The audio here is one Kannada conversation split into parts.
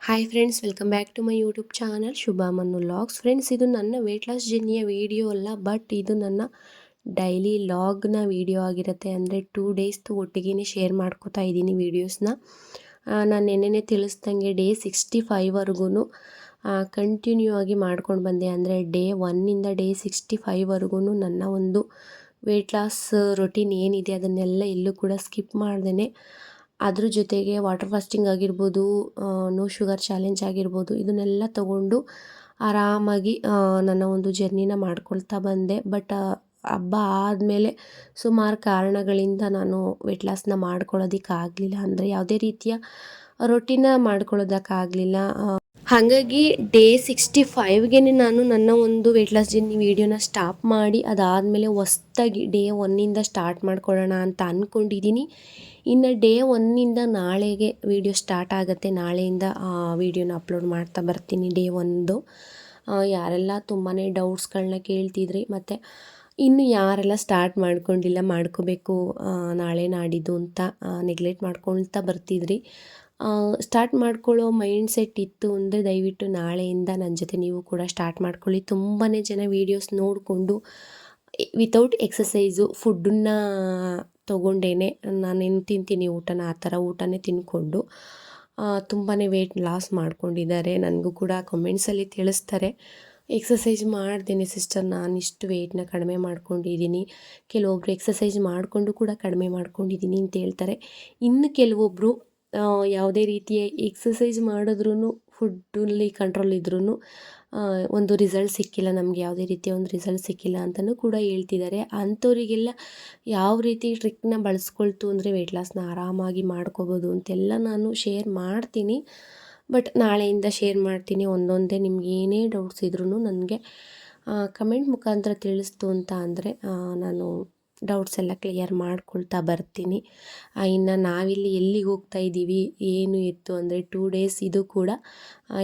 Hi friends, welcome back to my YouTube channel Shubha Mannu logs. Friends, ಇದು ನನ್ನ ವೆಯ್ಟ್ ಲಾಸ್ ಜರ್ನಿಯ ವಿಡಿಯೋ ಅಲ್ಲ, ಬಟ್ ಇದು ನನ್ನ ಡೈಲಿ ಲಾಗ್ನ ವಿಡಿಯೋ ಆಗಿರುತ್ತೆ. ಅಂದರೆ 2 ಡೇಸ್ದು ಒಟ್ಟಿಗೆ ಶೇರ್ ಮಾಡ್ಕೋತಾ ಇದ್ದೀನಿ ವೀಡಿಯೋಸ್ನ. ನಾನು ನೆನ್ನೆನೇ ತಿಳಿಸ್ದಂಗೆ ಡೇ 65ವರೆಗೂ ಕಂಟಿನ್ಯೂ ಆಗಿ ಮಾಡ್ಕೊಂಡು ಬಂದೆ. ಅಂದರೆ ಡೇ 1ಇಂದ ಡೇ 65ವರೆಗೂ ನನ್ನ ಒಂದು ವೆಯ್ಟ್ ಲಾಸ್ ರೊಟೀನ್ ಏನಿದೆ ಅದನ್ನೆಲ್ಲ ಎಲ್ಲೂ ಕೂಡ ಸ್ಕಿಪ್ ಮಾಡ್ದೇ, ಅದ್ರ ಜೊತೆಗೆ ವಾಟರ್ ಫಾಸ್ಟಿಂಗ್ ಆಗಿರ್ಬೋದು, ನೋ ಶುಗರ್ ಚಾಲೆಂಜ್ ಆಗಿರ್ಬೋದು, ಇದನ್ನೆಲ್ಲ ತಗೊಂಡು ಆರಾಮಾಗಿ ನನ್ನ ಒಂದು ಜರ್ನಿನ ಮಾಡ್ಕೊಳ್ತಾ ಬಂದೆ. ಬಟ್ ಹಬ್ಬ ಆದಮೇಲೆ ಸುಮಾರು ಕಾರಣಗಳಿಂದ ನಾನು ವೆಯ್ಟ್ ಲಾಸ್ನ ಮಾಡ್ಕೊಳ್ಳೋದಕ್ಕಾಗಲಿಲ್ಲ. ಅಂದರೆ ಯಾವುದೇ ರೀತಿಯ ರೊಟೀನ ಮಾಡ್ಕೊಳ್ಳೋದಕ್ಕಾಗಲಿಲ್ಲ. ಹಾಗಾಗಿ ಡೇ 65ಗೆ ನಾನು ನನ್ನ ಒಂದು ವೆಯ್ಟ್ ಲಾಸ್ ಜರ್ನಿ ವೀಡಿಯೋನ ಸ್ಟಾಪ್ ಮಾಡಿ, ಅದಾದಮೇಲೆ ಹೊಸ್ದಾಗಿ ಡೇ 1ಇಂದ ಸ್ಟಾರ್ಟ್ ಮಾಡ್ಕೊಳ್ಳೋಣ ಅಂತ ಅಂದ್ಕೊಂಡಿದ್ದೀನಿ. ಇನ್ನು ಡೇ 1ಇಂದ ನಾಳೆಗೆ ವೀಡಿಯೋ ಸ್ಟಾರ್ಟ್ ಆಗುತ್ತೆ. ನಾಳೆಯಿಂದ ವೀಡಿಯೋನ ಅಪ್ಲೋಡ್ ಮಾಡ್ತಾ ಬರ್ತೀನಿ ಡೇ 1. ಯಾರೆಲ್ಲ ತುಂಬಾ ಡೌಟ್ಸ್ಗಳನ್ನ ಕೇಳ್ತಿದ್ರಿ, ಮತ್ತು ಇನ್ನು ಯಾರೆಲ್ಲ ಸ್ಟಾರ್ಟ್ ಮಾಡ್ಕೊಂಡಿಲ್ಲ, ಮಾಡ್ಕೋಬೇಕು ನಾಳೆ ನಾಡಿದ್ದು ಅಂತ ನೆಗ್ಲೆಕ್ಟ್ ಮಾಡ್ಕೊಳ್ತಾ ಬರ್ತಿದ್ರಿ, ಸ್ಟಾರ್ಟ್ ಮಾಡ್ಕೊಳ್ಳೋ ಮೈಂಡ್ ಸೆಟ್ ಇತ್ತು ಅಂದರೆ ದಯವಿಟ್ಟು ನಾಳೆಯಿಂದ ನನ್ನ ಜೊತೆ ನೀವು ಕೂಡ ಸ್ಟಾರ್ಟ್ ಮಾಡ್ಕೊಳ್ಳಿ. ತುಂಬಾ ಜನ ವೀಡಿಯೋಸ್ ನೋಡಿಕೊಂಡು ವಿತೌಟ್ ಎಕ್ಸಸೈಸು ಫುಡ್ಡನ್ನು ತೊಗೊಂಡೇನೆ, ನಾನೇನು ತಿಂತೀನಿ ಊಟನ ಆ ಥರ ಊಟನೇ ತಿಂದ್ಕೊಂಡು ತುಂಬಾ ವೆಯ್ಟ್ ಲಾಸ್ ಮಾಡ್ಕೊಂಡಿದ್ದಾರೆ. ನನಗೂ ಕೂಡ ಕಮೆಂಟ್ಸಲ್ಲಿ ತಿಳಿಸ್ತಾರೆ, ಎಕ್ಸಸೈಸ್ ಮಾಡ್ದೇನೆ ಸಿಸ್ಟರ್ ನಾನಿಷ್ಟು ವೆಯ್ಟ್ನ ಕಡಿಮೆ ಮಾಡ್ಕೊಂಡಿದ್ದೀನಿ, ಕೆಲವೊಬ್ಬರು ಎಕ್ಸಸೈಸ್ ಮಾಡಿಕೊಂಡು ಕೂಡ ಕಡಿಮೆ ಮಾಡ್ಕೊಂಡಿದ್ದೀನಿ ಅಂತ ಹೇಳ್ತಾರೆ. ಇನ್ನು ಕೆಲವೊಬ್ಬರು ಯಾವುದೇ ರೀತಿಯ ಎಕ್ಸಸೈಸ್ ಮಾಡಿದ್ರೂ ಫುಡ್ಡಲ್ಲಿ ಕಂಟ್ರೋಲ್ ಇದ್ರೂ ಒಂದು ರಿಸಲ್ಟ್ ಸಿಕ್ಕಿಲ್ಲ, ನಮಗೆ ಯಾವುದೇ ರೀತಿಯ ಒಂದು ರಿಸಲ್ಟ್ ಸಿಕ್ಕಿಲ್ಲ ಅಂತಲೂ ಕೂಡ ಹೇಳ್ತಿದ್ದಾರೆ. ಅಂಥವರಿಗೆಲ್ಲ ಯಾವ ರೀತಿ ಟ್ರಿಕ್ನ ಬಳಸ್ಕೊಳ್ತು ಅಂದರೆ ವೆಯ್ಟ್ ಲಾಸ್ನ ಆರಾಮಾಗಿ ಮಾಡ್ಕೋಬೋದು ಅಂತೆಲ್ಲ ನಾನು ಶೇರ್ ಮಾಡ್ತೀನಿ. ಬಟ್ ನಾಳೆಯಿಂದ ಶೇರ್ ಮಾಡ್ತೀನಿ ಒಂದೊಂದೇ. ನಿಮ್ಗೆ ಏನೇ ಡೌಟ್ಸ್ ಇದ್ರೂ ನನಗೆ ಕಮೆಂಟ್ ಮುಖಾಂತರ ತಿಳಿಸ್ತು ಅಂತ ಅಂದರೆ ನಾನು ಡೌಟ್ಸ್ ಎಲ್ಲ ಕ್ಲಿಯರ್ ಮಾಡ್ಕೊಳ್ತಾ ಬರ್ತೀನಿ. ಇನ್ನು ನಾವಿಲ್ಲಿ ಎಲ್ಲಿಗೆ ಹೋಗ್ತಾ ಇದ್ದೀವಿ, ಏನು ಇತ್ತು ಅಂದರೆ 2 ಡೇಸ್ ಇದು ಕೂಡ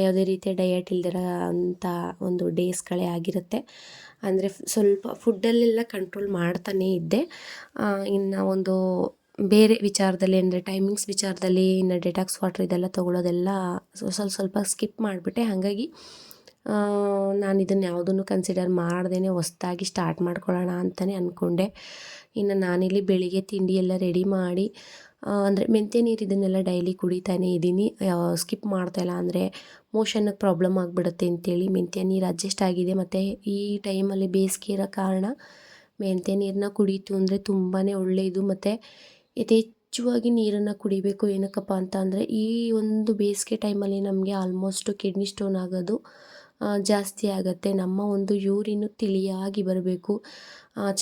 ಯಾವುದೇ ರೀತಿಯ ಡಯಟ್ ಇಲ್ದಿರೋ ಅಂಥ ಒಂದು ಡೇಸ್ಗಳೇ ಆಗಿರುತ್ತೆ. ಅಂದರೆ ಸ್ವಲ್ಪ ಫುಡ್ಡಲ್ಲೆಲ್ಲ ಕಂಟ್ರೋಲ್ ಮಾಡ್ತಾನೇ ಇದ್ದೆ. ಇನ್ನು ಒಂದು ಬೇರೆ ವಿಚಾರದಲ್ಲಿ ಅಂದರೆ ಟೈಮಿಂಗ್ಸ್ ವಿಚಾರದಲ್ಲಿ, ಇನ್ನು ಡೆಟಾಕ್ಸ್ ವಾಟರ್ ಇದೆಲ್ಲ ತೊಗೊಳ್ಳೋದೆಲ್ಲ ಸ್ವಲ್ಪ ಸ್ಕಿಪ್ ಮಾಡಿಬಿಟ್ಟೆ. ಹಾಗಾಗಿ ನಾನು ಇದನ್ನು ಯಾವುದನ್ನು ಕನ್ಸಿಡರ್ ಮಾಡ್ದೇ ಹೊಸ್ದಾಗಿ ಸ್ಟಾರ್ಟ್ ಮಾಡ್ಕೊಳ್ಳೋಣ ಅಂತಲೇ ಅಂದ್ಕೊಂಡೆ. ಇನ್ನು ನಾನಿಲ್ಲಿ ಬೆಳಿಗ್ಗೆ ತಿಂಡಿ ಎಲ್ಲ ರೆಡಿ ಮಾಡಿ, ಅಂದರೆ ಮೆಂತ್ಯ ನೀರು ಇದನ್ನೆಲ್ಲ ಡೈಲಿ ಕುಡಿತಾನೇ ಇದ್ದೀನಿ, ಸ್ಕಿಪ್ ಮಾಡ್ತಾಯಿಲ್ಲ. ಅಂದರೆ ಮೋಷನ್ಗೆ ಪ್ರಾಬ್ಲಮ್ ಆಗಿಬಿಡುತ್ತೆ ಅಂತೇಳಿ ಮೆಂತ್ಯ ನೀರು ಅಡ್ಜಸ್ಟ್ ಆಗಿದೆ. ಮತ್ತು ಈ ಟೈಮಲ್ಲಿ ಬೇಸಿಗೆ ಇರೋ ಕಾರಣ ಮೆಂತ್ಯ ನೀರನ್ನ ಕುಡೀತು ಅಂದರೆ ತುಂಬಾ ಒಳ್ಳೆಯದು. ಮತ್ತು ಯಥೇಚ್ಛವಾಗಿ ನೀರನ್ನು ಕುಡಿಬೇಕು. ಏನಕ್ಕಪ್ಪ ಅಂತ ಅಂದರೆ ಈ ಒಂದು ಬೇಸಿಗೆ ಟೈಮಲ್ಲಿ ನಮಗೆ ಆಲ್ಮೋಸ್ಟು ಕಿಡ್ನಿ ಸ್ಟೋನ್ ಆಗೋದು ಜಾಸ್ತಿ ಆಗುತ್ತೆ. ನಮ್ಮ ಒಂದು ಯೂರಿನು ತಿಳಿಯಾಗಿ ಬರಬೇಕು.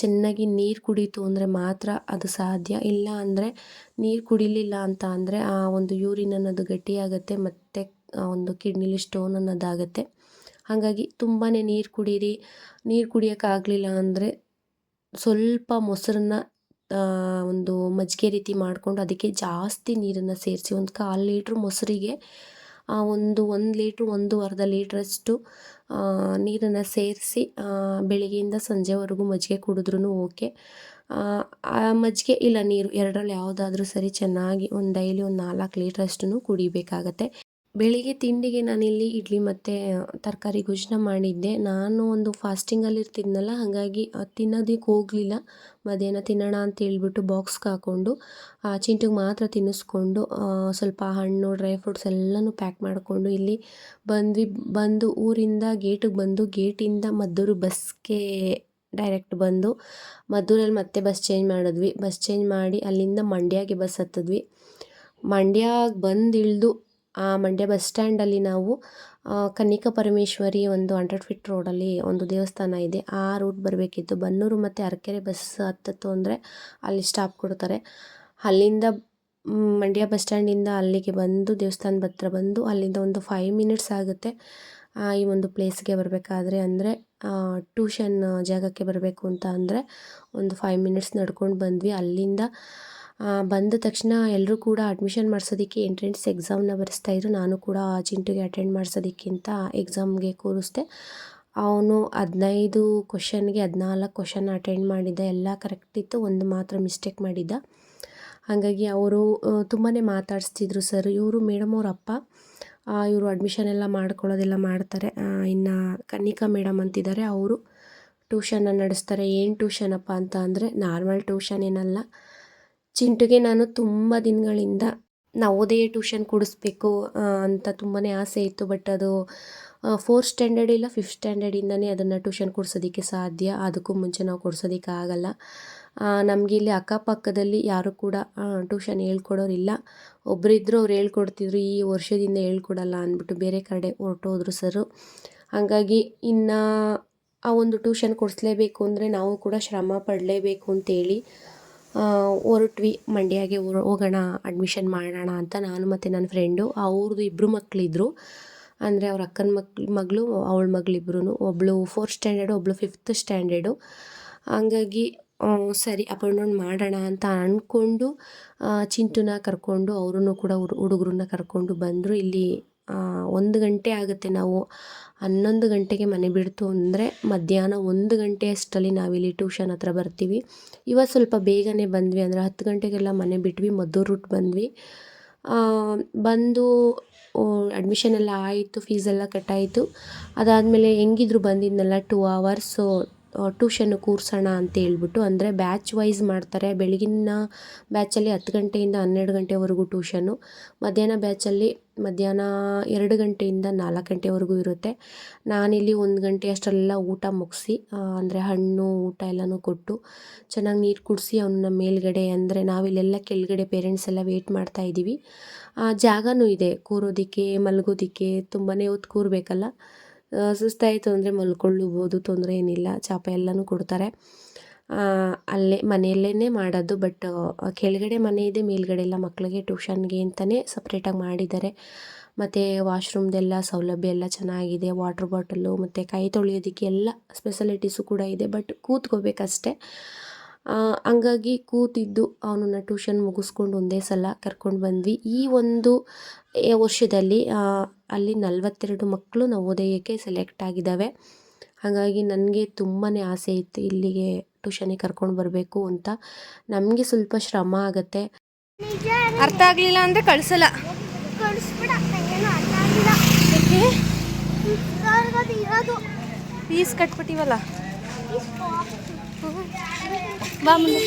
ಚೆನ್ನಾಗಿ ನೀರು ಕುಡೀತು ಅಂದರೆ ಮಾತ್ರ ಅದು ಸಾಧ್ಯ. ಇಲ್ಲ ಅಂದರೆ ನೀರು ಕುಡಿಲಿಲ್ಲ ಅಂತ ಅಂದರೆ ಆ ಒಂದು ಯೂರಿನ್ ಅನ್ನೋದು ಗಟ್ಟಿಯಾಗುತ್ತೆ, ಮತ್ತು ಒಂದು ಕಿಡ್ನಿಲಿ ಸ್ಟೋನ್ ಅನ್ನೋದಾಗುತ್ತೆ. ಹಾಗಾಗಿ ತುಂಬಾ ನೀರು ಕುಡೀರಿ. ನೀರು ಕುಡಿಯೋಕ್ಕಾಗಲಿಲ್ಲ ಅಂದರೆ ಸ್ವಲ್ಪ ಮೊಸರನ್ನ ಒಂದು ಮಜ್ಜಿಗೆ ರೀತಿ ಮಾಡಿಕೊಂಡು ಅದಕ್ಕೆ ಜಾಸ್ತಿ ನೀರನ್ನು ಸೇರಿಸಿ, ಒಂದು 1/4 ಲೀಟ್ರ್ ಮೊಸರಿಗೆ ಒಂದು 1 ಲೀಟ್ರ್ 1.5 ಲೀಟ್ರಷ್ಟು ನೀರನ್ನು ಸೇರಿಸಿ ಬೆಳಗ್ಗೆಯಿಂದ ಸಂಜೆವರೆಗೂ ಮಜ್ಜಿಗೆ ಕುಡಿದ್ರೂ ಓಕೆ. ಆ ಮಜ್ಜಿಗೆ ಇಲ್ಲ ನೀರು ಎರಡರಲ್ಲಿ ಯಾವುದಾದ್ರೂ ಸರಿ ಚೆನ್ನಾಗಿ ಒಂದು ಡೈಲಿ ಒಂದು 4 ಲೀಟ್ರಷ್ಟು ಕುಡಿಬೇಕಾಗತ್ತೆ. ಬೆಳಿಗ್ಗೆ ತಿಂಡಿಗೆ ನಾನಿಲ್ಲಿ ಇಡ್ಲಿ ಮತ್ತು ತರಕಾರಿ ಗೊಜ್ಜನ್ನ ಮಾಡಿದ್ದೆ. ನಾನು ಒಂದು ಫಾಸ್ಟಿಂಗಲ್ಲಿ ಇರ್ತಿದ್ನಲ್ಲ, ಹಾಗಾಗಿ ತಿನ್ನೋದಕ್ಕೆ ಹೋಗಲಿಲ್ಲ. ಮಧ್ಯಾಹ್ನ ತಿನ್ನೋಣ ಅಂತ ಹೇಳ್ಬಿಟ್ಟು ಬಾಕ್ಸ್ಗೆ ಹಾಕ್ಕೊಂಡು ಚಿಂಟುಗೆ ಮಾತ್ರ ತಿನ್ನಿಸ್ಕೊಂಡು ಸ್ವಲ್ಪ ಹಣ್ಣು ಡ್ರೈ ಫ್ರೂಟ್ಸ್ ಎಲ್ಲನೂ ಪ್ಯಾಕ್ ಮಾಡಿಕೊಂಡು ಇಲ್ಲಿ ಬಂದು ಊರಿಂದ ಗೇಟಿಗೆ ಬಂದು, ಗೇಟಿಂದ ಮದ್ದೂರು ಬಸ್ಗೆ ಡೈರೆಕ್ಟ್ ಬಂದು ಮದ್ದೂರಲ್ಲಿ ಮತ್ತೆ ಬಸ್ ಚೇಂಜ್ ಮಾಡಿದ್ವಿ. ಬಸ್ ಚೇಂಜ್ ಮಾಡಿ ಅಲ್ಲಿಂದ ಮಂಡ್ಯಗೆ ಬಸ್ ಹತ್ತಿದ್ವಿ. ಮಂಡ್ಯಗೆ ಬಂದು ಇಳಿದು ಮಂಡ್ಯ ಬಸ್ ಸ್ಟ್ಯಾಂಡಲ್ಲಿ ನಾವು ಕನ್ನಿಕಾ ಪರಮೇಶ್ವರಿ ಒಂದು 100 ಫೀಟ್ ರೋಡಲ್ಲಿ ಒಂದು ದೇವಸ್ಥಾನ ಇದೆ, ಆ ರೂಟ್ ಬರಬೇಕಿತ್ತು. ಬನ್ನೂರು ಮತ್ತು ಅರಕೆರೆ ಬಸ್ ಹತ್ತಿತ್ತು ಅಂದರೆ ಅಲ್ಲಿ ಸ್ಟಾಪ್ ಕೊಡ್ತಾರೆ. ಅಲ್ಲಿಂದ ಮಂಡ್ಯ ಬಸ್ ಸ್ಟ್ಯಾಂಡಿಂದ ಅಲ್ಲಿಗೆ ಬಂದು ದೇವಸ್ಥಾನದ ಹತ್ರ ಬಂದು ಅಲ್ಲಿಂದ ಒಂದು 5 ಮಿನಿಟ್ಸ್ ಆಗುತ್ತೆ ಈ ಒಂದು ಪ್ಲೇಸ್ಗೆ ಬರಬೇಕಾದ್ರೆ. ಅಂದರೆ ಟ್ಯೂಷನ್ ಜಾಗಕ್ಕೆ ಬರಬೇಕು ಅಂತ ಅಂದರೆ ಒಂದು 5 ಮಿನಿಟ್ಸ್ ನಡ್ಕೊಂಡು ಬಂದ್ವಿ. ಅಲ್ಲಿಂದ ಬಂದ ತಕ್ಷಣ ಎಲ್ಲರೂ ಕೂಡ ಅಡ್ಮಿಷನ್ ಮಾಡಿಸೋದಕ್ಕೆ ಎಂಟ್ರೆನ್ಸ್ ಎಕ್ಸಾಮ್ನ ಬರೆಸ್ತಾಯಿದ್ರು. ನಾನು ಕೂಡ ಚಿಂಟುಗೆ ಅಟೆಂಡ್ ಮಾಡಿಸೋದಕ್ಕಿಂತ ಎಕ್ಸಾಮ್ಗೆ ಕೂರಿಸ್ದೆ. ಅವನು 15 ಕ್ವಶನ್ಗೆ 14 ಕ್ವಶನ್ ಅಟೆಂಡ್ ಮಾಡಿದ್ದ, ಎಲ್ಲ ಕರೆಕ್ಟ್ ಇತ್ತು, ಒಂದು ಮಾತ್ರ ಮಿಸ್ಟೇಕ್ ಮಾಡಿದ್ದ. ಹಾಗಾಗಿ ಅವರು ತುಂಬಾ ಮಾತಾಡಿಸ್ತಿದ್ರು ಸರ್. ಇವರು ಮೇಡಮ್ ಅವ್ರ ಅಪ್ಪ ಇವರು ಅಡ್ಮಿಷನ್ ಎಲ್ಲ ಮಾಡ್ಕೊಳ್ಳೋದೆಲ್ಲ ಮಾಡ್ತಾರೆ. ಇನ್ನು ಕನ್ನಿಕಾ ಮೇಡಮ್ ಅಂತಿದ್ದಾರೆ, ಅವರು ಟ್ಯೂಷನ್ನ ನಡೆಸ್ತಾರೆ. ಏನು ಟ್ಯೂಷನಪ್ಪ ಅಂತ ಅಂದರೆ ನಾರ್ಮಲ್ ಟ್ಯೂಷನ್ ಏನಲ್ಲ. ಚಿಂಟುಗೆ ನಾನು ತುಂಬ ದಿನಗಳಿಂದ ನವೋದಯ ಟ್ಯೂಷನ್ ಕೊಡಿಸ್ಬೇಕು ಅಂತ ತುಂಬಾ ಆಸೆ ಇತ್ತು. ಬಟ್ ಅದು 4th ಸ್ಟ್ಯಾಂಡರ್ಡ್ ಇಲ್ಲ 5th ಸ್ಟ್ಯಾಂಡರ್ಡಿಂದನೇ ಅದನ್ನು ಟ್ಯೂಷನ್ ಕೊಡ್ಸೋದಕ್ಕೆ ಸಾಧ್ಯ. ಅದಕ್ಕೂ ಮುಂಚೆ ನಾವು ಕೊಡ್ಸೋದಕ್ಕೆ ಆಗಲ್ಲ. ನಮಗೆ ಇಲ್ಲಿ ಅಕ್ಕಪಕ್ಕದಲ್ಲಿ ಯಾರು ಕೂಡ ಟ್ಯೂಷನ್ ಹೇಳ್ಕೊಡೋರಿಲ್ಲ. ಒಬ್ಬರಿದ್ದರು, ಅವ್ರು ಹೇಳ್ಕೊಡ್ತಿದ್ರು. ಈ ವರ್ಷದಿಂದ ಹೇಳ್ಕೊಡಲ್ಲ ಅಂದ್ಬಿಟ್ಟು ಬೇರೆ ಕಡೆ ಹೊರಟೋದ್ರು ಸರು. ಹಾಗಾಗಿ ಇನ್ನು ಆ ಒಂದು ಟ್ಯೂಷನ್ ಕೊಡಿಸ್ಲೇಬೇಕು ಅಂದರೆ ನಾವು ಕೂಡ ಶ್ರಮ ಪಡಲೇಬೇಕು ಅಂತೇಳಿ ಹೊರಟ್ವಿ. ಮಂಡ್ಯಗೆ ಹೋಗೋಣ, ಅಡ್ಮಿಷನ್ ಮಾಡೋಣ ಅಂತ ನಾನು ಮತ್ತು ನನ್ನ ಫ್ರೆಂಡು. ಅವ್ರದ್ದು 2 ಮಕ್ಕಳಿದ್ರು, ಅಂದರೆ ಅವ್ರ ಅಕ್ಕನ ಮಗಳು ಅವಳ ಮಗಳಿಬ್ರು. ಒಬ್ಬಳು 4th ಸ್ಟ್ಯಾಂಡರ್ಡು, ಒಬ್ಬಳು 5th ಸ್ಟ್ಯಾಂಡರ್ಡು. ಹಂಗಾಗಿ ಸರಿ ಅಪ್ ಆ್ಯಂಡ್ ಡೌನ್ ಮಾಡೋಣ ಅಂತ ಅಂದ್ಕೊಂಡು ಚಿಂಟುನ ಕರ್ಕೊಂಡು, ಅವರನ್ನು ಕೂಡ ಹುಡುಗರನ್ನ ಕರ್ಕೊಂಡು ಬಂದರು. ಇಲ್ಲಿ 1 ಗಂಟೆ ಆಗುತ್ತೆ. ನಾವು 11 ಗಂಟೆಗೆ ಮನೆ ಬಿಡ್ತು ಅಂದರೆ ಮಧ್ಯಾಹ್ನ 1 ಗಂಟೆ ಅಷ್ಟರಲ್ಲಿ ನಾವಿಲ್ಲಿ ಟ್ಯೂಷನ್ ಹತ್ರ ಬರ್ತೀವಿ. ಇವತ್ತು ಸ್ವಲ್ಪ ಬೇಗನೆ ಬಂದ್ವಿ, ಅಂದರೆ 10 ಗಂಟೆಗೆಲ್ಲ ಮನೆ ಬಿಟ್ವಿ. ಮದ್ದೂರು ರೂಟ್ ಬಂದ್ವಿ. ಬಂದು ಅಡ್ಮಿಷನ್ ಎಲ್ಲ ಆಯಿತು, ಫೀಸೆಲ್ಲ ಕಟ್ಟಾಯಿತು. ಅದಾದಮೇಲೆ ಹೆಂಗಿದ್ರು ಬಂದಿದ್ನಲ್ಲ 2 ಅವರ್ಸು ಟ್ಯೂಷನ್ನು ಕೂರಿಸೋಣ ಅಂತ ಹೇಳ್ಬಿಟ್ಟು, ಅಂದರೆ ಬ್ಯಾಚ್ ವೈಸ್ ಮಾಡ್ತಾರೆ. ಬೆಳಗಿನ ಬ್ಯಾಚಲ್ಲಿ 10 ಗಂಟೆಯಿಂದ 12 ಗಂಟೆವರೆಗೂ ಟ್ಯೂಷನ್ನು, ಮಧ್ಯಾಹ್ನ ಬ್ಯಾಚಲ್ಲಿ ಮಧ್ಯಾಹ್ನ 2 ಗಂಟೆಯಿಂದ 4 ಗಂಟೆವರೆಗೂ ಇರುತ್ತೆ. ನಾನಿಲ್ಲಿ 1 ಗಂಟೆ ಅಷ್ಟೆಲ್ಲ ಊಟ ಮುಗಿಸಿ, ಅಂದರೆ ಹಣ್ಣು ಊಟ ಎಲ್ಲನೂ ಕೊಟ್ಟು ಚೆನ್ನಾಗಿ ನೀರು ಕುಡಿಸಿ ಅವನ್ನ ಮೇಲ್ಗಡೆ, ಅಂದರೆ ನಾವಿಲ್ಲೆಲ್ಲ ಕೆಳಗಡೆ ಪೇರೆಂಟ್ಸ್ ಎಲ್ಲ ವೇಟ್ ಮಾಡ್ತಾಯಿದ್ದೀವಿ. ಜಾಗನೂ ಇದೆ ಕೂರೋದಕ್ಕೆ, ಮಲಗೋದಕ್ಕೆ. ತುಂಬಾ ಹೊತ್ತು ಕೂರಬೇಕಲ್ಲ, ಸುಸ್ತಾಯಿತು ಅಂದರೆ ಮಲ್ಕೊಳ್ಳಬಹುದು, ತೊಂದರೆ ಏನಿಲ್ಲ. ಚಾಪೆ ಎಲ್ಲನೂ ಕೊಡ್ತಾರೆ. ಅಲ್ಲೇ ಮನೆಯಲ್ಲೇ ಮಾಡೋದು. ಬಟ್ ಕೆಳಗಡೆ ಮನೆ ಇದೆ, ಮೇಲ್ಗಡೆ ಎಲ್ಲ ಮಕ್ಕಳಿಗೆ ಟ್ಯೂಷನ್ಗೆ ಅಂತಲೇ ಸಪ್ರೇಟಾಗಿ ಮಾಡಿದ್ದಾರೆ. ಮತ್ತು ವಾಶ್ರೂಮ್ದೆಲ್ಲ ಸೌಲಭ್ಯ ಎಲ್ಲ ಚೆನ್ನಾಗಿದೆ. ವಾಟ್ರ್ ಬಾಟಲು ಮತ್ತು ಕೈ ತೊಳೆಯೋದಕ್ಕೆ ಎಲ್ಲ ಫೆಸಿಲಿಟೀಸು ಕೂಡ ಇದೆ. ಬಟ್ ಕೂತ್ಕೋಬೇಕಷ್ಟೆ. ಹಂಗಾಗಿ ಕೂತಿದ್ದು ಅವನನ್ನು ಟ್ಯೂಷನ್ ಮುಗಿಸ್ಕೊಂಡು ಒಂದೇ ಸಲ ಕರ್ಕೊಂಡು ಬಂದ್ವಿ. ಈ ಒಂದು ವರ್ಷದಲ್ಲಿ ಅಲ್ಲಿ 42 ಮಕ್ಕಳು ನವೋದಯಕ್ಕೆ ಸೆಲೆಕ್ಟ್ ಆಗಿದ್ದಾವೆ. ಹಾಗಾಗಿ ನನಗೆ ತುಂಬಾ ಆಸೆ ಇತ್ತು ಇಲ್ಲಿಗೆ ಟ್ಯೂಷನಿಗೆ ಕರ್ಕೊಂಡು ಬರಬೇಕು ಅಂತ. ನಮಗೆ ಸ್ವಲ್ಪ ಶ್ರಮ ಆಗುತ್ತೆ. ಅರ್ಥ ಆಗಲಿಲ್ಲ ಅಂದರೆ ಕಳಿಸಲ್ಲ. ಫೀಸ್ ಕಟ್ಬಿಟ್ಟಿವಲ್ಲ, ಬಾ ಮುಂದೆ.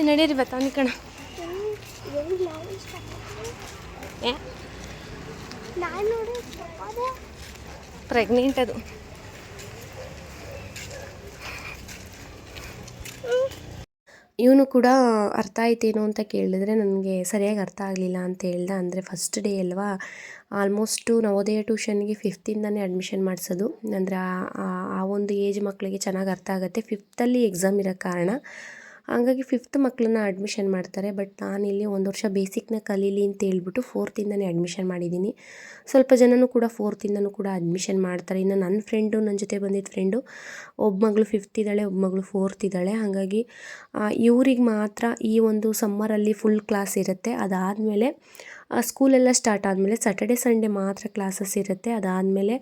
ನಡೀರಿ ಬತ್ತಾನಿ ಕಣ. ಪ್ರೆಗ್ನೆಂಟ್ ಅದು. ಇವನು ಕೂಡ ಅರ್ಥ ಆಯ್ತೇನೋ ಅಂತ ಕೇಳಿದ್ರೆ ನನಗೆ ಸರಿಯಾಗಿ ಅರ್ಥ ಆಗಲಿಲ್ಲ ಅಂತ ಹೇಳ್ದೆ. ಅಂದರೆ ಫಸ್ಟ್ ಡೇ ಅಲ್ವಾ, ಆಲ್ಮೋಸ್ಟು ನವೋದಯ ಟ್ಯೂಷನ್ಗೆ 5th ಅಡ್ಮಿಷನ್ ಮಾಡಿಸೋದು. ಅಂದರೆ ಆ ಒಂದು ಏಜ್ ಮಕ್ಕಳಿಗೆ ಚೆನ್ನಾಗಿ ಅರ್ಥ ಆಗುತ್ತೆ. 5th ಎಕ್ಸಾಮ್ ಇರೋ ಕಾರಣ ಹಂಗಾಗಿ 5th ಮಕ್ಕಳನ್ನ ಅಡ್ಮಿಷನ್ ಮಾಡ್ತಾರೆ. ಬಟ್ ನಾನಿಲ್ಲಿ 1 ವರ್ಷ ಬೇಸಿಕ್ನ ಕಲೀಲಿ ಅಂತ ಹೇಳ್ಬಿಟ್ಟು 4th ಅಡ್ಮಿಷನ್ ಮಾಡಿದ್ದೀನಿ. ಸ್ವಲ್ಪ ಜನನೂ ಕೂಡ 4th ಕೂಡ ಅಡ್ಮಿಷನ್ ಮಾಡ್ತಾರೆ. ಇನ್ನು ನನ್ನ ಫ್ರೆಂಡು, ನನ್ನ ಜೊತೆ ಬಂದಿದ್ದ ಫ್ರೆಂಡು, ಒಬ್ಬ ಮಗಳು 5th ಇದ್ದಾಳೆ, ಒಬ್ಬ ಮಗಳು 4th ಇದ್ದಾಳೆ. ಹಾಗಾಗಿ ಇವ್ರಿಗೆ ಮಾತ್ರ ಈ ಒಂದು ಸಮ್ಮರಲ್ಲಿ ಫುಲ್ ಕ್ಲಾಸ್ ಇರುತ್ತೆ. ಅದಾದಮೇಲೆ ಸ್ಕೂಲೆಲ್ಲ ಸ್ಟಾರ್ಟ್ ಆದಮೇಲೆ ಸ್ಯಾಟರ್ಡೆ ಸಂಡೇ ಮಾತ್ರ ಕ್ಲಾಸಸ್ ಇರುತ್ತೆ. ಅದಾದಮೇಲೆ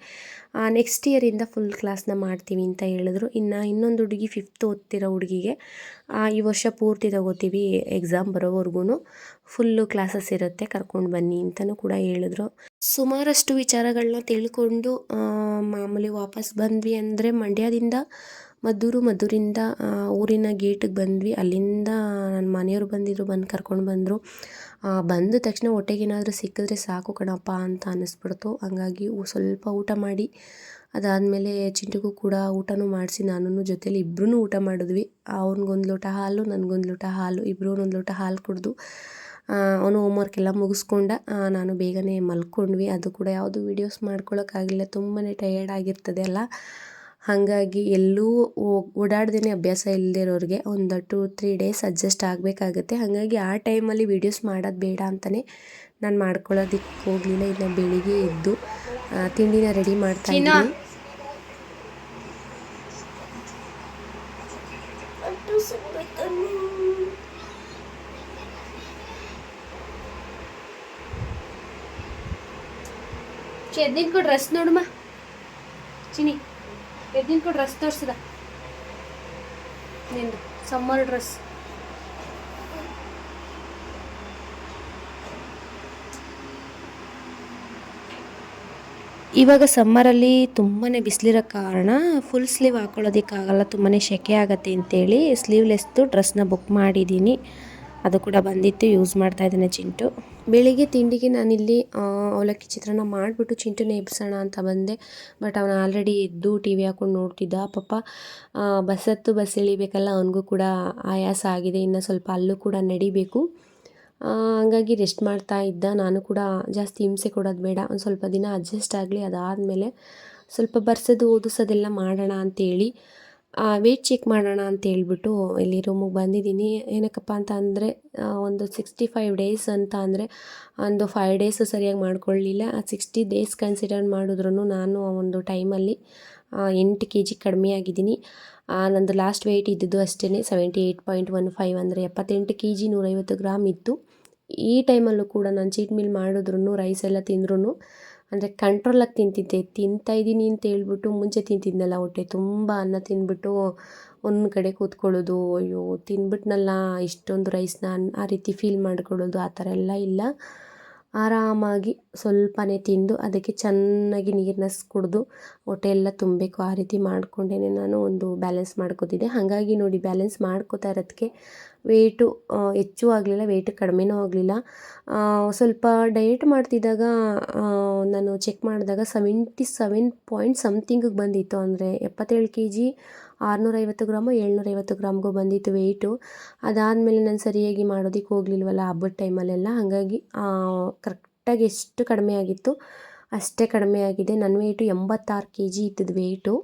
ನೆಕ್ಸ್ಟ್ ಇಯರಿಂದ ಫುಲ್ ಕ್ಲಾಸ್ನ ಮಾಡ್ತೀವಿ ಅಂತ ಹೇಳಿದ್ರು. ಇನ್ನೊಂದು ಹುಡುಗಿ 5th ಓದ್ತಿರೋ ಹುಡುಗಿಗೆ ಈ ವರ್ಷ ಪೂರ್ತಿ ತಗೋತೀವಿ, ಎಕ್ಸಾಮ್ ಬರೋವರೆಗೂ ಫುಲ್ಲು ಕ್ಲಾಸಸ್ ಇರುತ್ತೆ, ಕರ್ಕೊಂಡು ಬನ್ನಿ ಅಂತಲೂ ಕೂಡ ಹೇಳಿದ್ರು. ಸುಮಾರಷ್ಟು ವಿಚಾರಗಳನ್ನ ತಿಳ್ಕೊಂಡು ಮಾಮೂಲಿ ವಾಪಸ್ ಬಂದ್ವಿ. ಅಂದರೆ ಮಂಡ್ಯದಿಂದ ಮದ್ದೂರಿಂದ ಊರಿನ ಗೇಟಿಗೆ ಬಂದ್ವಿ. ಅಲ್ಲಿಂದ ನನ್ನ ಮನೆಯವ್ರು ಬಂದು ಕರ್ಕೊಂಡು ಬಂದರು. ಬಂದ ತಕ್ಷಣ ಹೊಟ್ಟೆಗೇನಾದರೂ ಸಿಕ್ಕಿದ್ರೆ ಸಾಕು ಕಣಪ್ಪ ಅಂತ ಅನ್ನಿಸ್ಬಿಡ್ತು. ಹಂಗಾಗಿ ಸ್ವಲ್ಪ ಊಟ ಮಾಡಿ, ಅದಾದಮೇಲೆ ಚಿಂಟುಗೂ ಕೂಡ ಊಟನೂ ಮಾಡಿಸಿ ನಾನು ಜೊತೇಲಿ ಇಬ್ಬರೂ ಊಟ ಮಾಡಿದ್ವಿ. ಅವ್ನಿಗೊಂದು ಲೋಟ ಹಾಲು, ನನಗೊಂದು ಲೋಟ ಹಾಲು, ಇಬ್ಬರು ಒಂದೊಂದು ಲೋಟ ಹಾಲು ಕುಡಿದು ಅವನು ಹೋಮ್ವರ್ಕ್ ಎಲ್ಲ ಮುಗಿಸ್ಕೊಂಡ. ನಾನು ಬೇಗನೆ ಮಲ್ಕೊಂಡ್ವಿ. ಅದು ಕೂಡ ಯಾವುದು ವೀಡಿಯೋಸ್ ಮಾಡ್ಕೊಳ್ಳೋಕ್ಕಾಗಿಲ್ಲ, ತುಂಬಾ ಟಯರ್ಡ್ ಆಗಿರ್ತದೆ ಅಲ್ಲ. ಹಾಗಾಗಿ ಎಲ್ಲೂ ಓಡಾಡ್ದೇ ಅಭ್ಯಾಸ ಇಲ್ಲದೆ ಇರೋರಿಗೆ ಒಂದು 2-3 ಡೇಸ್ ಅಡ್ಜಸ್ಟ್ ಆಗಬೇಕಾಗತ್ತೆ. ಹಾಗಾಗಿ ಆ ಟೈಮಲ್ಲಿ ವೀಡಿಯೋಸ್ ಮಾಡೋದು ಬೇಡ ಅಂತಲೇ ನಾನು ಮಾಡ್ಕೊಳ್ಳೋದಕ್ಕೆ ಹೋಗಲಿಲ್ಲ. ಇನ್ನು ಬೆಳಿಗ್ಗೆ ಎದ್ದು ತಿಂಡಿನ ರೆಡಿ ಮಾಡ್ತಾಯಿದ್ದೀನಿ. ಚೆದ್ದಿನ್ಕೊ ಡ್ರೆಸ್ ನೋಡಮ್ಮ ಚಿನಿ. ಎದ್ದಿನ್ಕು ಡ್ರೆಸ್ ತೋರಿಸಿದ ನಿಂದು ಸಮ್ಮರ್ ಡ್ರೆಸ್. ಇವಾಗ ಸಮ್ಮರಲ್ಲಿ ತುಂಬಾ ಬಿಸಿಲಿರೋ ಕಾರಣ ಫುಲ್ ಸ್ಲೀವ್ ಹಾಕೊಳ್ಳೋದಕ್ಕಾಗಲ್ಲ, ತುಂಬಾ ಸೆಕೆ ಆಗುತ್ತೆ ಅಂತೇಳಿ ಸ್ಲೀವ್ಲೆಸ್ದು ಡ್ರೆಸ್ನ ಬುಕ್ ಮಾಡಿದ್ದೀನಿ. ಅದು ಕೂಡ ಬಂದಿತ್ತು, ಯೂಸ್ ಮಾಡ್ತಾ ಇದ್ದಾನೆ ಚಿಂಟು. ಬೆಳಿಗ್ಗೆ ತಿಂಡಿಗೆ ನಾನಿಲ್ಲಿ ಅವಲಕ್ಕಿ ಚಿತ್ರಾನ್ನ ಮಾಡಿಬಿಟ್ಟು ಚಿಂಟುನ ಎಬ್ಸೋಣ ಅಂತ ಬಂದೆ. ಬಟ್ ಅವನು ಆಲ್ರೆಡಿ ಎದ್ದು ಟಿ ವಿ ಹಾಕ್ಕೊಂಡು ನೋಡ್ತಿದ್ದ. ಪಾಪ ಬಸ್ ಇಳಿಬೇಕಲ್ಲ, ಅವನಿಗೂ ಕೂಡ ಆಯಾಸ ಆಗಿದೆ, ಇನ್ನು ಸ್ವಲ್ಪ ಅಲ್ಲೂ ಕೂಡ ನಡಿಬೇಕು. ಹಂಗಾಗಿ ರೆಸ್ಟ್ ಮಾಡ್ತಾ ಇದ್ದ. ನಾನು ಕೂಡ ಜಾಸ್ತಿ ಹಿಂಸೆ ಕೊಡೋದು ಬೇಡ, ಒಂದು ಸ್ವಲ್ಪ ದಿನ ಅಡ್ಜಸ್ಟ್ ಆಗಲಿ, ಅದಾದಮೇಲೆ ಸ್ವಲ್ಪ ಬರ್ಸೋದು ಓದಿಸೋದೆಲ್ಲ ಮಾಡೋಣ ಅಂತೇಳಿ ವೆಯ್ಟ್ ಚೆಕ್ ಮಾಡೋಣ ಅಂತ ಹೇಳ್ಬಿಟ್ಟು ಇಲ್ಲಿ ರೂಮಿಗೆ ಬಂದಿದ್ದೀನಿ. ಏನಕ್ಕಪ್ಪ ಅಂತ ಅಂದರೆ ಒಂದು 65 ಡೇಸ್ ಅಂತ ಅಂದರೆ ಒಂದು 5 ಡೇಸ್ ಸರಿಯಾಗಿ ಮಾಡ್ಕೊಳ್ಳಲಿಲ್ಲ. 60 ಡೇಸ್ ಕನ್ಸಿಡರ್ ಮಾಡಿದ್ರು ನಾನು ಒಂದು ಟೈಮಲ್ಲಿ 8 kg ಕಡಿಮೆ ಆಗಿದ್ದೀನಿ. ನಂದು ಲಾಸ್ಟ್ ವೆಯ್ಟ್ ಇದ್ದಿದ್ದು ಅಷ್ಟೇ 78.15 ಅಂದರೆ 78 kg 150 ಗ್ರಾಮ್ ಇತ್ತು. ಈ ಟೈಮಲ್ಲೂ ಕೂಡ ನಾನು ಚೀಟ್ ಮೀಲ್ ಮಾಡಿದ್ರು, ರೈಸ್ ಎಲ್ಲ ತಿಂದ್ರೂ ಅಂದರೆ ಕಂಟ್ರೋಲಾಗಿ ತಿಂತಾಯಿದ್ದೀನಿ ಅಂತ ಹೇಳ್ಬಿಟ್ಟು ಮುಂಚೆ ತಿಂತಿದ್ನಲ್ಲ, ಹೊಟ್ಟೆ ತುಂಬ ಅನ್ನ ತಿಂದ್ಬಿಟ್ಟು ಒಂದು ಕಡೆ ಕೂತ್ಕೊಳ್ಳೋದು, ಅಯ್ಯೋ ತಿಂದ್ಬಿಟ್ನಲ್ಲ ಇಷ್ಟೊಂದು ರೈಸ್ನ ಆ ರೀತಿ ಫೀಲ್ ಮಾಡ್ಕೊಳ್ಳೋದು, ಆ ಥರ ಎಲ್ಲ ಇಲ್ಲ. ಆರಾಮಾಗಿ ಸ್ವಲ್ಪನೇ ತಿಂದು ಅದಕ್ಕೆ ಚೆನ್ನಾಗಿ ನೀರನ್ನ ಕುಡಿದು ಹೊಟ್ಟೆ ಎಲ್ಲ ತುಂಬಬೇಕು, ಆ ರೀತಿ ಮಾಡಿಕೊಂಡೇ ನಾನು ಒಂದು ಬ್ಯಾಲೆನ್ಸ್ ಮಾಡ್ಕೋತಿದ್ದೆ. ಹಾಗಾಗಿ ನೋಡಿ, ಬ್ಯಾಲೆನ್ಸ್ ಮಾಡ್ಕೋತಾ ಇರೋದಕ್ಕೆ ವೆಯ್ಟು ಹೆಚ್ಚು ಆಗಲಿಲ್ಲ, ವೆಯ್ಟ್ ಕಡಿಮೆನೂ ಆಗಲಿಲ್ಲ. ಸ್ವಲ್ಪ ಡಯಟ್ ಮಾಡ್ತಿದ್ದಾಗ ನಾನು ಚೆಕ್ ಮಾಡಿದಾಗ 77 ಪಾಯಿಂಟ್ ಸಮಥಿಂಗಿಗೆ ಬಂದಿತ್ತು. ಅಂದರೆ 77 kg 650 ಗ್ರಾಮು 750 ಗ್ರಾಮ್ಗೂ ಬಂದಿತ್ತು ವೆಯ್ಟು. ಅದಾದಮೇಲೆ ನಾನು ಸರಿಯಾಗಿ ಮಾಡೋದಕ್ಕೆ ಹೋಗಲಿಲ್ವಲ್ಲ ಹಬ್ಬದ ಟೈಮಲ್ಲೆಲ್ಲ, ಹಾಗಾಗಿ ಕರೆಕ್ಟಾಗಿ ಎಷ್ಟು ಕಡಿಮೆ ಆಗಿತ್ತು ಅಷ್ಟೇ ಕಡಿಮೆ ಆಗಿದೆ. ನನ್ನ ವೆಯ್ಟು 86 kg ಇದ್ದದ್ದು ವೆಯ್ಟು,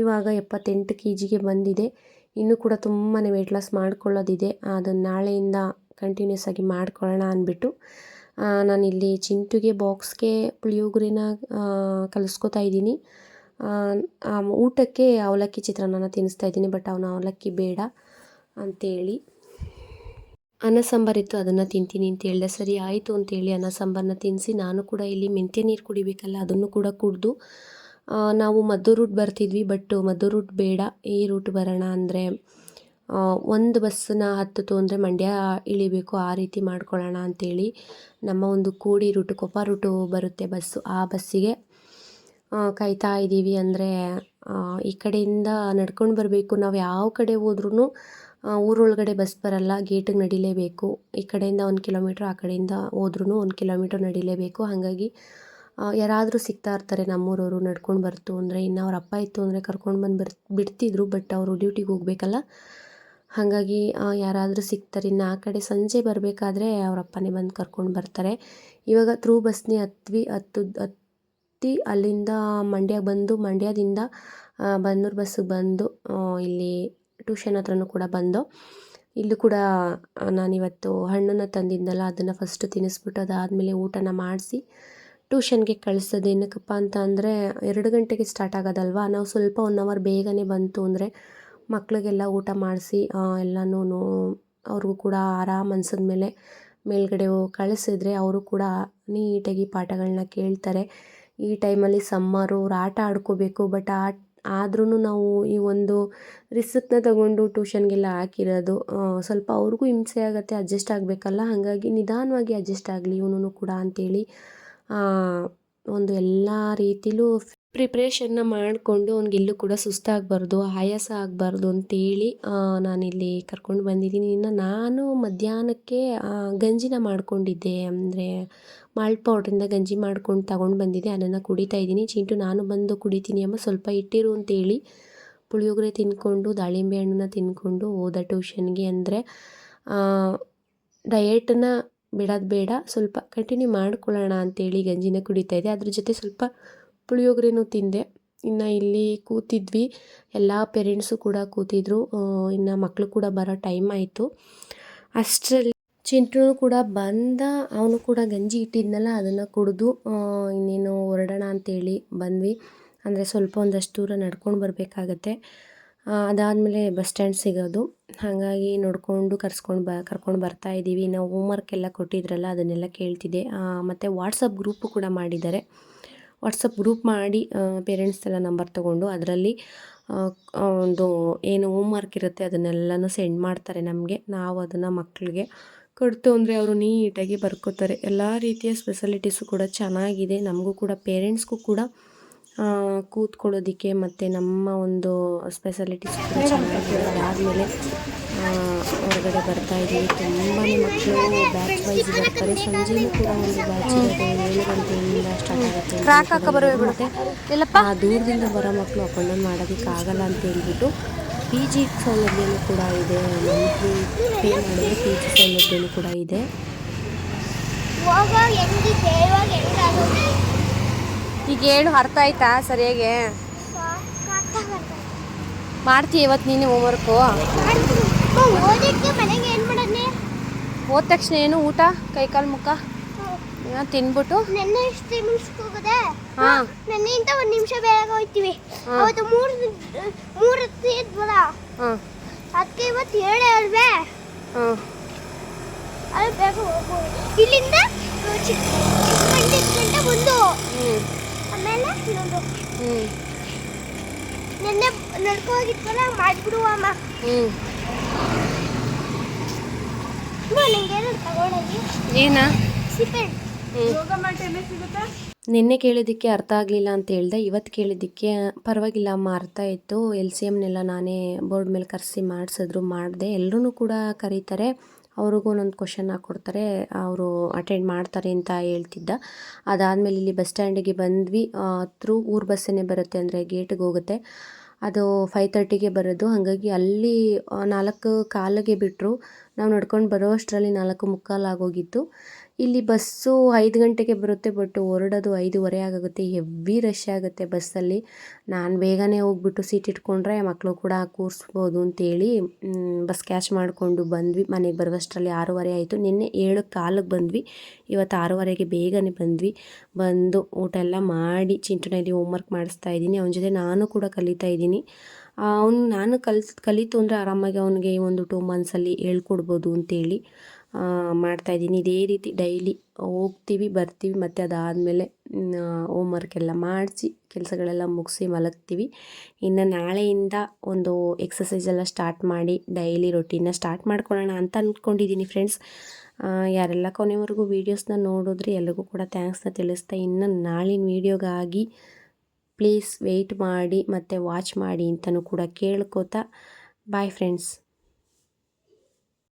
ಇವಾಗ 78 kgಗೆ ಬಂದಿದೆ. ಇನ್ನೂ ಕೂಡ ತುಂಬಾ ವೆಯ್ಟ್ ಲಾಸ್ ಮಾಡ್ಕೊಳ್ಳೋದಿದೆ, ಅದನ್ನು ನಾಳೆಯಿಂದ ಕಂಟಿನ್ಯೂಸ್ ಆಗಿ ಮಾಡ್ಕೊಳ್ಳೋಣ ಅಂದ್ಬಿಟ್ಟು ನಾನಿಲ್ಲಿ ಚಿಂಟುಗೆ ಬಾಕ್ಸ್ಗೆ ಪುಳಿಯೋಗರೆನ ಕಲಿಸ್ಕೊತಾ ಇದ್ದೀನಿ. ಊಟಕ್ಕೆ ಅವಲಕ್ಕಿ ಚಿತ್ರಾನ್ನ ತಿನ್ನಿಸ್ತಾ ಇದ್ದೀನಿ, ಬಟ್ ಅವನು ಅವಲಕ್ಕಿ ಬೇಡ ಅಂತೇಳಿ ಅನ್ನ ಸಾಂಬಾರಿತ್ತು, ಅದನ್ನು ತಿಂತೀನಿ ಅಂತ ಹೇಳ್ದೆ. ಸರಿ ಆಯಿತು ಅಂತೇಳಿ ಅನ್ನ ಸಾಂಬಾರನ್ನ ತಿನ್ನಿಸಿ ನಾನು ಕೂಡ ಇಲ್ಲಿ ಮೆಂತ್ಯ ನೀರು ಕುಡಿಬೇಕಲ್ಲ, ಅದನ್ನು ಕೂಡ ಕುಡಿದು ನಾವು ಮದ್ದು ರೂಟ್ ಬರ್ತಿದ್ವಿ, ಬಟ್ ಮದ್ದು ರೂಟ್ ಬೇಡ, ಈ ರೂಟ್ ಬರೋಣ ಅಂದರೆ ಒಂದು ಬಸ್ಸನ್ನ ಹತ್ತಿತು ಅಂದರೆ ಮಂಡ್ಯ ಇಳಿಬೇಕು, ಆ ರೀತಿ ಮಾಡ್ಕೊಳ್ಳೋಣ ಅಂಥೇಳಿ ನಮ್ಮ ಒಂದು ಕೋಡಿ ರೂಟು ಕೊಪ್ಪ ರೂಟು ಬರುತ್ತೆ ಬಸ್ಸು, ಆ ಬಸ್ಸಿಗೆ ಕಾಯ್ತಾ ಇದ್ದೀವಿ. ಅಂದರೆ ಈ ಕಡೆಯಿಂದ ನಡ್ಕೊಂಡು ಬರಬೇಕು, ನಾವು ಯಾವ ಕಡೆ ಹೋದ್ರೂ ಊರೊಳಗಡೆ ಬಸ್ ಬರಲ್ಲ, ಗೇಟಿಗೆ ನಡಿಲೇಬೇಕು. ಈ ಕಡೆಯಿಂದ 1 ಕಿಲೋಮೀಟ್ರ್, ಆ ಕಡೆಯಿಂದ ಹೋದ್ರೂ 1 ಕಿಲೋಮೀಟ್ರ್ ನಡಿಲೇಬೇಕು. ಹಾಗಾಗಿ ಯಾರಾದರೂ ಸಿಗ್ತಾ ಇರ್ತಾರೆ ನಮ್ಮೂರವರು ನಡ್ಕೊಂಡು ಬರ್ತು ಅಂದರೆ. ಇನ್ನು ಅವ್ರ ಅಪ್ಪ ಇತ್ತು ಅಂದರೆ ಕರ್ಕೊಂಡು ಬಂದು ಬಿಡ್ತಿದ್ರು, ಬಟ್ ಅವರು ಡ್ಯೂಟಿಗೆ ಹೋಗಬೇಕಲ್ಲ, ಹಾಗಾಗಿ ಯಾರಾದರೂ ಸಿಗ್ತಾರೆ. ಇನ್ನು ಆ ಕಡೆ ಸಂಜೆ ಬರಬೇಕಾದ್ರೆ ಅವ್ರ ಅಪ್ಪನೇ ಬಂದು ಕರ್ಕೊಂಡು ಬರ್ತಾರೆ. ಇವಾಗ ಥ್ರೂ ಬಸ್ನೇ ಹತ್ತಿ ಅಲ್ಲಿಂದ ಮಂಡ್ಯಕ್ಕೆ ಬಂದು, ಮಂಡ್ಯದಿಂದ ಬನ್ನೂರು ಬಸ್ಸಿಗೆ ಬಂದು ಇಲ್ಲಿ ಟ್ಯೂಷನ್ ಹತ್ರನೂ ಕೂಡ ಬಂದು, ಇಲ್ಲೂ ಕೂಡ ನಾನಿವತ್ತು ಹಣ್ಣನ್ನು ತಂದಿದ್ನಲ್ಲ ಅದನ್ನು ಫಸ್ಟು ತಿನ್ನಿಸ್ಬಿಟ್ಟು ಅದಾದಮೇಲೆ ಊಟನ ಮಾಡಿಸಿ ಟ್ಯೂಷನ್ಗೆ ಕಳಿಸೋದು. ಏನಕ್ಕಪ್ಪ ಅಂತ ಅಂದರೆ 2 ಗಂಟೆಗೆ ಸ್ಟಾರ್ಟ್ ಆಗೋದಲ್ವ, ನಾವು ಸ್ವಲ್ಪ 1 ಅವರ್ ಬೇಗನೆ ಬಂತು ಅಂದರೆ ಮಕ್ಕಳಿಗೆಲ್ಲ ಊಟ ಮಾಡಿಸಿ ಎಲ್ಲನೂ ಅವ್ರಿಗೂ ಕೂಡ ಆರಾಮ್ ಅನ್ಸಿದ ಮೇಲೆ ಮೇಲ್ಗಡೆ ಕಳಿಸಿದ್ರೆ ಅವರು ಕೂಡ ನೀಟಾಗಿ ಪಾಠಗಳನ್ನ ಕೇಳ್ತಾರೆ. ಈ ಟೈಮಲ್ಲಿ ಸಮ್ಮರು ಅವ್ರು ಆಟ ಆಡ್ಕೋಬೇಕು, ಬಟ್ ಆದ್ರೂ ನಾವು ಈ ಒಂದು ರಿಸ್ಕ್ನ ತಗೊಂಡು ಟ್ಯೂಷನ್ಗೆಲ್ಲ ಹಾಕಿರೋದು, ಸ್ವಲ್ಪ ಅವ್ರಿಗೂ ಹಿಂಸೆ ಆಗುತ್ತೆ, ಅಡ್ಜಸ್ಟ್ ಆಗಬೇಕಲ್ಲ, ಹಾಗಾಗಿ ನಿಧಾನವಾಗಿ ಅಡ್ಜಸ್ಟ್ ಆಗಲಿ ಇವನು ಕೂಡ ಅಂತೇಳಿ ಒಂದು ಎಲ್ಲ ರೀತಿಲೂ ಪ್ರಿಪ್ರೇಷನ್ನ ಮಾಡಿಕೊಂಡು ಅವ್ನಿಗೆಲ್ಲೂ ಕೂಡ ಸುಸ್ತಾಗಬಾರ್ದು, ಆಯಾಸ ಆಗಬಾರ್ದು ಅಂತೇಳಿ ನಾನಿಲ್ಲಿ ಕರ್ಕೊಂಡು ಬಂದಿದ್ದೀನಿ. ಇನ್ನು ನಾನು ಮಧ್ಯಾಹ್ನಕ್ಕೆ ಗಂಜಿನ ಮಾಡ್ಕೊಂಡಿದ್ದೆ, ಅಂದರೆ ಮಾಲ್ಟ್ ಪೌಡ್ರಿಂದ ಗಂಜಿ ಮಾಡ್ಕೊಂಡು ತಗೊಂಡು ಬಂದಿದ್ದೆ, ಅದನ್ನು ಕುಡಿತಾ ಇದ್ದೀನಿ. ಚಿಂಟು ನಾನು ಬಂದು ಕುಡಿತೀನಿ ಅಮ್ಮ ಸ್ವಲ್ಪ ಇಟ್ಟಿರು ಅಂತೇಳಿ ಪುಳಿಯೋಗರೆ ತಿಂದ್ಕೊಂಡು ದಾಳಿಂಬೆ ಹಣ್ಣನ್ನ ತಿಂದ್ಕೊಂಡು ಹೋದ ಟ್ಯೂಷನ್ಗೆ. ಅಂದರೆ ಡಯಟನ್ನು ಬಿಡೋದು ಬೇಡ, ಸ್ವಲ್ಪ ಕಂಟಿನ್ಯೂ ಮಾಡ್ಕೊಳ್ಳೋಣ ಅಂತೇಳಿ ಗಂಜಿನ ಕುಡಿತಾ ಇದೆ, ಅದ್ರ ಜೊತೆ ಸ್ವಲ್ಪ ಪುಳಿಯೋಗರೆನೂ ತಿಂದೆ. ಇನ್ನು ಇಲ್ಲಿ ಕೂತಿದ್ವಿ, ಎಲ್ಲ ಪೇರೆಂಟ್ಸು ಕೂಡ ಕೂತಿದ್ರು, ಇನ್ನು ಮಕ್ಕಳು ಕೂಡ ಬರೋ ಟೈಮ್ ಆಯಿತು. ಅಷ್ಟರಲ್ಲಿ ಚಿಂಟು ಕೂಡ ಬಂದ, ಅವನು ಕೂಡ ಗಂಜಿ ಇಟ್ಟಿದ್ನಲ್ಲ ಅದನ್ನು ಕುಡಿದು ಇನ್ನೇನು ಹೊರಡೋಣ ಅಂತೇಳಿ ಬಂದ್ವಿ. ಅಂದರೆ ಸ್ವಲ್ಪ ಒಂದಷ್ಟು ದೂರ ನಡ್ಕೊಂಡು ಬರಬೇಕಾಗತ್ತೆ, ಅದಾದಮೇಲೆ ಬಸ್ ಸ್ಟ್ಯಾಂಡ್ ಸಿಗೋದು, ಹಾಗಾಗಿ ನೋಡಿಕೊಂಡು ಕರ್ಕೊಂಡು ಬರ್ತಾ ಇದ್ದೀವಿ. ನಾವು ಹೋಮ್ವರ್ಕ್ ಎಲ್ಲ ಕೊಟ್ಟಿದ್ರಲ್ಲ ಅದನ್ನೆಲ್ಲ ಕೇಳ್ತಿದ್ದೆ. ಮತ್ತು ವಾಟ್ಸಪ್ ಗ್ರೂಪು ಕೂಡ ಮಾಡಿದ್ದಾರೆ, ವಾಟ್ಸಪ್ ಗ್ರೂಪ್ ಮಾಡಿ ಪೇರೆಂಟ್ಸ್ದೆಲ್ಲ ನಂಬರ್ ತೊಗೊಂಡು ಅದರಲ್ಲಿ ಒಂದು ಏನು ಹೋಮ್ವರ್ಕ್ ಇರುತ್ತೆ ಅದನ್ನೆಲ್ಲನೂ ಸೆಂಡ್ ಮಾಡ್ತಾರೆ ನಮಗೆ. ನಾವು ಅದನ್ನು ಮಕ್ಕಳಿಗೆ ಕೊಡ್ತು ಅಂದರೆ ಅವರು ನೀಟಾಗಿ ಬರ್ಕೋತಾರೆ. ಎಲ್ಲ ರೀತಿಯ ಫೆಸಿಲಿಟೀಸು ಕೂಡ ಚೆನ್ನಾಗಿದೆ. ನಮಗೂ ಕೂಡ ಪೇರೆಂಟ್ಸ್ಗೂ ಕೂಡ ಕೂತ್ಕೊಳ್ಳೋದಕ್ಕೆ ಮತ್ತು ನಮ್ಮ ಒಂದು ಸ್ಪೆಷಾಲಿಟೀಸ್ ಕೂಡ ಚೆನ್ನಾಗಿದೆ. ಅದಾದಮೇಲೆ ಹೊರಗಡೆ ಬರ್ತಾಯಿದ್ದೀವಿ. ತುಂಬಾ ಮಕ್ಕಳು ಬ್ಯಾಚ್ ವೈಸ್ ಬರ್ತಾರೆ. ಸಂಜೆನೂ ಕೂಡ ಒಂದು ಬ್ಯಾಚ್ ಇರೋದು 7 ಗಂಟೆಯಿಂದ ಸ್ಟಾರ್ಟ್ ಆಗುತ್ತೆ. ಮತ್ತು ದೂರದಿಂದ ಬರೋ ಮಕ್ಕಳು ಅಪ್ ಆ್ಯಂಡ್ ಡೌನ್ ಮಾಡೋದಕ್ಕಾಗಲ್ಲ ಅಂತ ಹೇಳ್ಬಿಟ್ಟು ಪಿ ಜಿ ಸೌಲಭ್ಯನೂ ಕೂಡ ಇದೆ. ಮಂತ್ಲಿ ಪೇ ಮಾಡಿದ್ರೆ ಪಿ ಜಿ ಸೌಲಭ್ಯನೂ ಕೂಡ ಇದೆ. ಈಗ ಹೇಳು, ಅರ್ಥ ಆಯ್ತಾ ಸರಿಯಾಗಿ? ಮಾಡ್ತೀಯ ಇವತ್ತು ನೀನು ಹೋಮ್ವರ್ಕು? ಹೋದ ತಕ್ಷಣ ಏನು ಊಟ, ಕೈಕಾಲು ಮುಖ ತಿನ್ಬಿಟ್ಟು ಹಾಂ ನೆನ್ನೆಯಿಂದ 1 ನಿಮಿಷ ಬೇಗ ಹೋಗ್ತೀವಿ. ಅವತ್ತು 3 ಇದ್ವಲ್ಲ, ಅದಕ್ಕೆ ಇವತ್ತು 7 ಅಲ್ವೇ? ಅದು ಬೇಗ ಹೋಗ್ಬೋದು. ಇಲ್ಲಿಂದ ಚಿಕ್ಕಮಂಡ್ಯಕ್ಕೆ ಒಂದು, ಆಮೇಲೆ ಇನ್ನೊಂದು. ನೆನ್ನೆ ನಡ್ಕೊ ಹೋಗಿದ್ವಲ್ಲ, ಮಾಡಿಬಿಡುವ ಅಮ್ಮ. ನಂಗೇನು ತಗೊಳ್ಳೋದು ಏನ ಸಿಪೆಂಟ್ ನಿನ್ನೆ ಕೇಳಿದ್ದಕ್ಕೆ ಅರ್ಥ ಆಗಲಿಲ್ಲ ಅಂತ ಹೇಳ್ದೆ. ಇವತ್ತು ಕೇಳಿದ್ದಕ್ಕೆ ಪರವಾಗಿಲ್ಲ ಅಮ್ಮ, ಅರ್ಥ ಆಯಿತು. LCMನೆಲ್ಲ ನಾನೇ ಬೋರ್ಡ್ ಮೇಲೆ ಕರೆಸಿ ಮಾಡಿದೆ. ಎಲ್ಲರೂ ಕೂಡ ಕರೀತಾರೆ, ಅವ್ರಿಗೂ ಒಂದೊಂದು ಕ್ವಶನ್ ಹಾಕ್ಕೊಡ್ತಾರೆ, ಅವರು ಅಟೆಂಡ್ ಮಾಡ್ತಾರೆ ಅಂತ ಹೇಳ್ತಿದ್ದ. ಅದಾದಮೇಲೆ ಇಲ್ಲಿ ಬಸ್ ಸ್ಟ್ಯಾಂಡಿಗೆ ಬಂದ್ವಿ. ಥ್ರೂ ಊರು ಬಸ್ಸೇ ಬರುತ್ತೆ, ಅಂದರೆ ಗೇಟಿಗೆ ಹೋಗುತ್ತೆ. ಅದು 5:30ಗೆ ಬರೋದು. ಹಾಗಾಗಿ ಅಲ್ಲಿ 4:15ಗೆ ಬಿಟ್ಟರು. ನಾವು ನಡ್ಕೊಂಡು ಬರೋ ಅಷ್ಟರಲ್ಲಿ 4:45 ಆಗೋಗಿತ್ತು. ಇಲ್ಲಿ ಬಸ್ಸು 5 ಗಂಟೆಗೆ ಬರುತ್ತೆ, ಬಟ್ ಹೊರಡೋದು 5:15 ಆಗುತ್ತೆ. ಹೆವಿ ರಶ್ ಆಗುತ್ತೆ ಬಸ್ಸಲ್ಲಿ. ನಾನು ಬೇಗನೆ ಹೋಗ್ಬಿಟ್ಟು ಸೀಟ್ ಇಟ್ಕೊಂಡ್ರೆ ಮಕ್ಕಳು ಕೂಡ ಕೂರಿಸ್ಬೋದು ಅಂತೇಳಿ ಬಸ್ ಕ್ಯಾಚ್ ಮಾಡಿಕೊಂಡು ಬಂದ್ವಿ. ಮನೆಗೆ ಬರುವಷ್ಟರಲ್ಲಿ 6:30 ಆಯಿತು. ನಿನ್ನೆ 7:15ಗೆ ಬಂದ್ವಿ, ಇವತ್ತು 6:30ಗೆ ಬೇಗನೆ ಬಂದ್ವಿ. ಬಂದು ಊಟ ಎಲ್ಲ ಮಾಡಿ ಚಿಂಟುನಲ್ಲಿ ಹೋಮ್ವರ್ಕ್ ಮಾಡಿಸ್ತಾ ಇದ್ದೀನಿ. ಅವನ ಜೊತೆ ನಾನು ಕೂಡ ಕಲಿತಾ ಇದ್ದೀನಿ. ನಾನು ಕಲಿತು ಅಂದರೆ ಆರಾಮಾಗಿ ಅವನಿಗೆ ಒಂದು 2 ಮಂತ್ಸಲ್ಲಿ ಹೇಳ್ಕೊಡ್ಬೋದು ಅಂತೇಳಿ ಮಾಡ್ತಾಯಿದ್ದೀನಿ. ಇದೇ ರೀತಿ ಡೈಲಿ ಹೋಗ್ತೀವಿ ಬರ್ತೀವಿ, ಮತ್ತು ಅದಾದಮೇಲೆ ಹೋಮ್ವರ್ಕ್ ಎಲ್ಲ ಮಾಡಿಸಿ ಕೆಲಸಗಳೆಲ್ಲ ಮುಗಿಸಿ ಮಲಗ್ತೀವಿ. ಇನ್ನು ನಾಳೆಯಿಂದ ಒಂದು ಎಕ್ಸಸೈಸ್ ಎಲ್ಲ ಸ್ಟಾರ್ಟ್ ಮಾಡಿ ಡೈಲಿ ರೊಟೀನ ಸ್ಟಾರ್ಟ್ ಮಾಡ್ಕೊಳ್ಳೋಣ ಅಂತ ಅಂದ್ಕೊಂಡಿದ್ದೀನಿ ಫ್ರೆಂಡ್ಸ್. ಯಾರೆಲ್ಲ ಕೊನೆವರೆಗೂ ವೀಡಿಯೋಸ್ನ ನೋಡಿದ್ರಿ ಎಲ್ರಿಗೂ ಕೂಡ ಥ್ಯಾಂಕ್ಸ್ನ ತಿಳಿಸ್ತಾ, ಇನ್ನು ನಾಳಿನ ವೀಡಿಯೋಗಾಗಿ ಪ್ಲೀಸ್ ವೆಯ್ಟ್ ಮಾಡಿ ಮತ್ತು ವಾಚ್ ಮಾಡಿ ಅಂತಲೂ ಕೂಡ ಕೇಳ್ಕೊತಾ ಬಾಯ್ ಫ್ರೆಂಡ್ಸ್.